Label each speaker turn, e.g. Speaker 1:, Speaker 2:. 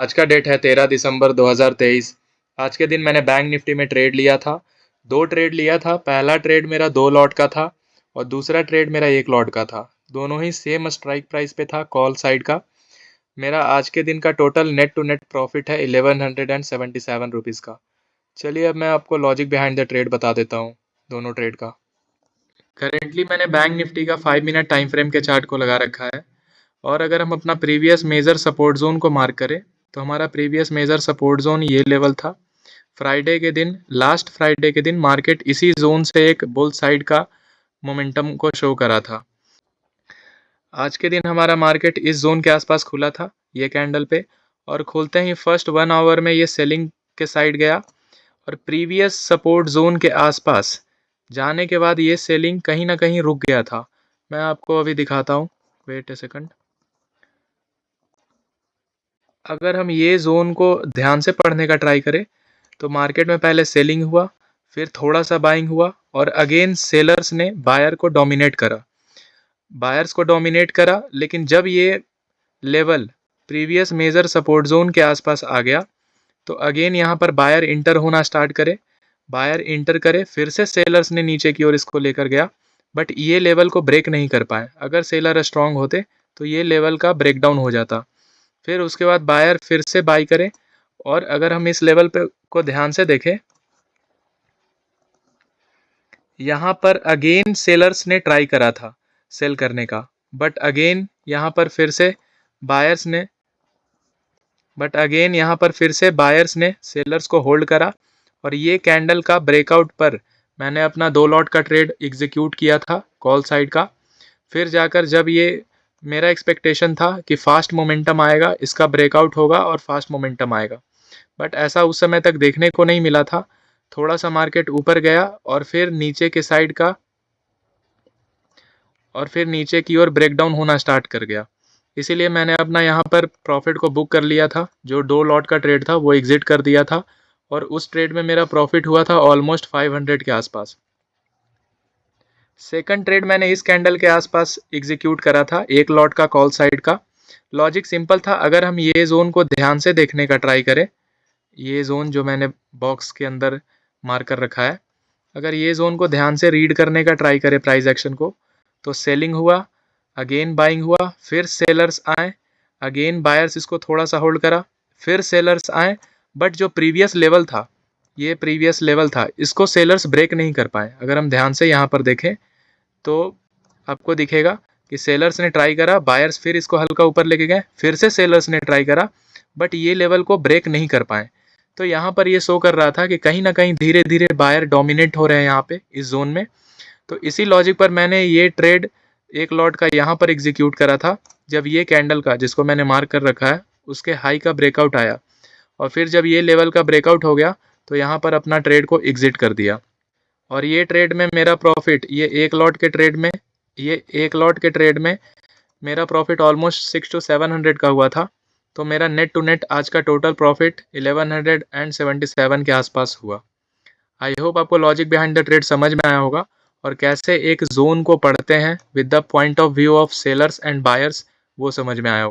Speaker 1: आज का डेट है 13 दिसंबर 2023। आज के दिन मैंने बैंक निफ्टी में ट्रेड लिया था। 2 ट्रेड लिया था। पहला ट्रेड मेरा 2 लॉट का था और दूसरा ट्रेड मेरा 1 लॉट का था। दोनों ही सेम स्ट्राइक प्राइस पे था, कॉल साइड का। मेरा आज के दिन का total net to net profit है 1177 रुपीज़ का। चलिए अब मैं आपको लॉजिक बिहाइंड द ट्रेड बता देता हूँ दोनों ट्रेड का। करेंटली मैंने बैंक निफ्टी का 5 मिनट टाइम फ्रेम के चार्ट को लगा रखा है और अगर हम अपना प्रीवियस मेजर सपोर्ट जोन को मार्क करें तो हमारा प्रीवियस मेजर सपोर्ट जोन ये लेवल था। फ्राइडे के दिन, लास्ट फ्राइडे के दिन मार्केट इसी जोन से एक बुल साइड का मोमेंटम को शो करा था। आज के दिन हमारा मार्केट इस जोन के आसपास खुला था, ये कैंडल पे, और खुलते ही फर्स्ट 1 आवर में ये सेलिंग के साइड गया और प्रीवियस सपोर्ट जोन के आसपास जाने के बाद ये सेलिंग कहीं ना कहीं रुक गया था। मैं आपको अभी दिखाता हूँ, वेट ए सेकंड। अगर हम ये जोन को ध्यान से पढ़ने का ट्राई करें तो मार्केट में पहले सेलिंग हुआ, फिर थोड़ा सा बाइंग हुआ और अगेन सेलर्स ने बायर को डोमिनेट करा, बायर्स को डोमिनेट करा। लेकिन जब ये level previous major support zone के आसपास आ गया तो अगेन यहाँ पर बायर इंटर होना स्टार्ट करे, बायर इंटर करे, फिर से सेलर्स ने नीचे की ओर इसको लेकर गया, बट ये लेवल को ब्रेक नहीं कर पाए। अगर सेलर स्ट्रांग होते तो ये लेवल का ब्रेकडाउन हो जाता। फिर उसके बाद बायर फिर से बाई करे और अगर हम इस लेवल पे को ध्यान से देखें, यहाँ पर अगेन सेलर्स ने ट्राई करा था सेल करने का, बट अगेन यहाँ पर फिर से बायर्स ने सेलर्स को होल्ड करा और ये कैंडल का ब्रेकआउट पर मैंने अपना 2 लॉट का ट्रेड एग्जीक्यूट किया था, कॉल साइड का। फिर जाकर जब ये मेरा एक्सपेक्टेशन था कि फास्ट मोमेंटम आएगा, इसका ब्रेकआउट होगा और फास्ट मोमेंटम आएगा, बट ऐसा उस समय तक देखने को नहीं मिला था। थोड़ा सा मार्केट ऊपर गया और फिर नीचे के साइड का और फिर नीचे की ओर ब्रेकडाउन होना स्टार्ट कर गया। इसीलिए मैंने अपना यहाँ पर प्रॉफिट को बुक कर लिया था। जो 2 लॉट का ट्रेड था वो एग्जिट कर दिया था और उस ट्रेड में मेरा प्रॉफिट हुआ था ऑलमोस्ट 500 के आसपास। सेकंड ट्रेड मैंने इस कैंडल के आसपास एग्जीक्यूट करा था, 1 लॉट का कॉल साइड का। लॉजिक सिंपल था। अगर हम ये जोन को ध्यान से देखने का ट्राई करें, ये जोन जो मैंने बॉक्स के अंदर मार्क कर रखा है, अगर ये जोन को ध्यान से रीड करने का ट्राई करें प्राइस एक्शन को, तो सेलिंग हुआ, अगेन बाइंग हुआ, फिर सेलर्स आए, अगेन बायर्स इसको थोड़ा सा होल्ड करा, फिर सेलर्स आए, बट जो प्रीवियस लेवल था, ये प्रीवियस लेवल था, इसको सेलर्स ब्रेक नहीं कर पाए। अगर हम ध्यान से यहाँ पर देखें तो आपको दिखेगा कि सेलर्स ने ट्राई करा, बायर्स फिर इसको हल्का ऊपर लेके गए, फिर से सेलर्स ने ट्राई करा, बट ये लेवल को ब्रेक नहीं कर पाए। तो यहाँ पर ये शो कर रहा था कि कहीं ना कहीं धीरे धीरे बायर डोमिनेट हो रहे हैं यहाँ पे इस जोन में। तो इसी लॉजिक पर मैंने ये ट्रेड 1 लॉट का यहाँ पर एग्जीक्यूट करा था, जब ये कैंडल का, जिसको मैंने मार्क कर रखा है, उसके हाई का ब्रेकआउट आया और फिर जब ये लेवल का ब्रेकआउट हो गया तो यहाँ पर अपना ट्रेड को एग्जिट कर दिया। और ये ट्रेड में मेरा प्रॉफिट, ये 1 लॉट के ट्रेड में मेरा प्रॉफिट ऑलमोस्ट 600 to 700 का हुआ था। तो मेरा नेट टू नेट आज का टोटल प्रॉफिट 1177 के आसपास हुआ। आई होप आपको लॉजिक बिहाइंड द ट्रेड समझ में आया होगा और कैसे एक जोन को पढ़ते हैं with the point of view of sellers and buyers, वो समझ में आया होगा।